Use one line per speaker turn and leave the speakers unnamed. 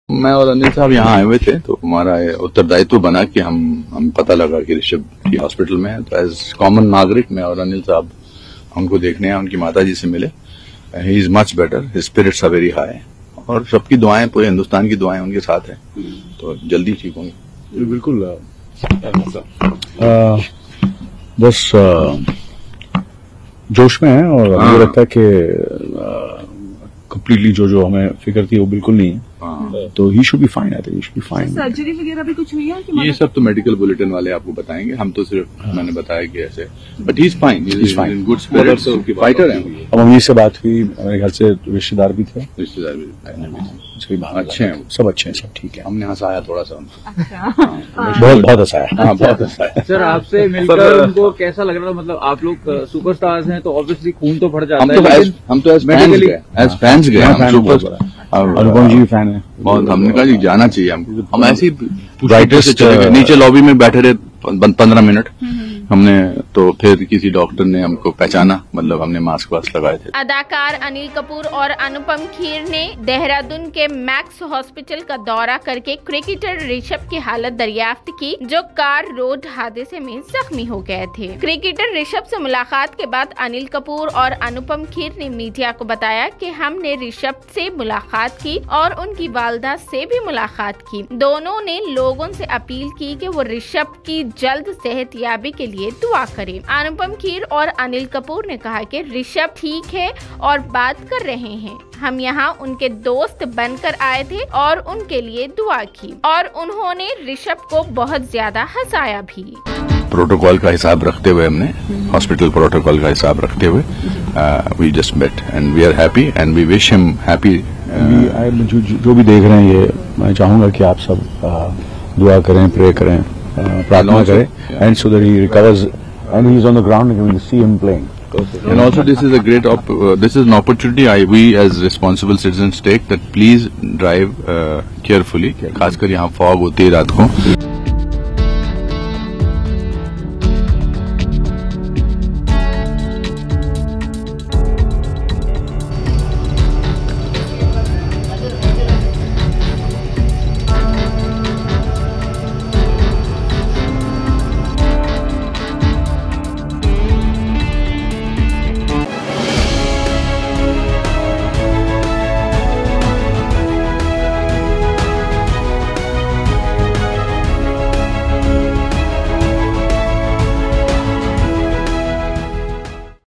मैं और अनिल साहब यहाँ आए हुए थे, तो हमारा उत्तरदायित्व बना कि हम पता लगा कि ऋषभ की हॉस्पिटल में है, तो एज कॉमन नागरिक मैं और अनिल साहब उनको देखने आए, उनकी माता जी से मिले। He is much better, his spirits are very high, और सबकी दुआएं, पूरे हिंदुस्तान की दुआएं उनके साथ हैं, तो जल्दी ठीक होंगे।
बिल्कुल। बस जोश में है, और मुझे लगता है कि कंप्लीटली जो हमें फिक्र थी वो बिल्कुल नहीं है, तो he should be fine. I think he should be fine.
Surgery वगैरह भी कुछ हुई है कि
ये सब तो मेडिकल बुलेटिन वाले आपको बताएंगे, हम तो सिर्फ मैंने बताया कि ऐसे, but he is fine, he is in good spirits, fighter है।
अब अमीर से बात हुई, मेरे घर से रिश्तेदार भी थे,
रिश्तेदार भी
अच्छे हैं, सब अच्छे हैं, सब ठीक है।
हमने हंसाया थोड़ा सा उनको।
बहुत हंसाया।
हाँ, बहुत हंसाया।
सर, आपसे मिलकर उनको कैसा लग रहा था? मतलब आप लोग सुपरस्टार्स हैं, तो ऑब्वियसली खून तो फट जाता है।
हम तो एज फैंस गए, हम सुपर
अनुपम जी फैन है
बहुत। हमने कहा जी जाना चाहिए हमको, हम ऐसे ही नीचे लॉबी में बैठे रहे 15 मिनट हमने, तो फिर किसी डॉक्टर ने हमको पहचाना, मतलब हमने मास्क वास्क लगाए थे।
अदाकार अनिल कपूर और अनुपम खेर ने देहरादून के मैक्स हॉस्पिटल का दौरा करके क्रिकेटर ऋषभ की हालत दरियाफ्त की, जो कार रोड हादसे में जख्मी हो गए थे। क्रिकेटर ऋषभ से मुलाकात के बाद अनिल कपूर और अनुपम खेर ने मीडिया को बताया कि हमने ऋषभ से मुलाकात की और उनकी वालदा से भी मुलाकात की। दोनों ने लोगों से अपील की कि वो ऋषभ की जल्द सेहतयाबी के लिए दुआ करें। अनुपम खेर और अनिल कपूर ने कहा कि ऋषभ ठीक है और बात कर रहे हैं। हम यहाँ उनके दोस्त बनकर आए थे और उनके लिए दुआ की, और उन्होंने ऋषभ को बहुत ज्यादा हंसाया भी।
प्रोटोकॉल का हिसाब रखते हुए, हमने हॉस्पिटल प्रोटोकॉल का हिसाब रखते हुए we just met and we are happy and we wish him happy.
जो भी देख रहे हैं, ये मैं चाहूंगा कि आप सब दुआ करें, प्रे करें, प्रार्थना करें, and so that he recovers and he is on the ground and we will see him playing.
And also this is a great this is an opportunity we as responsible citizens take, that please drive carefully, खासकर यहाँ fog होती है रात को।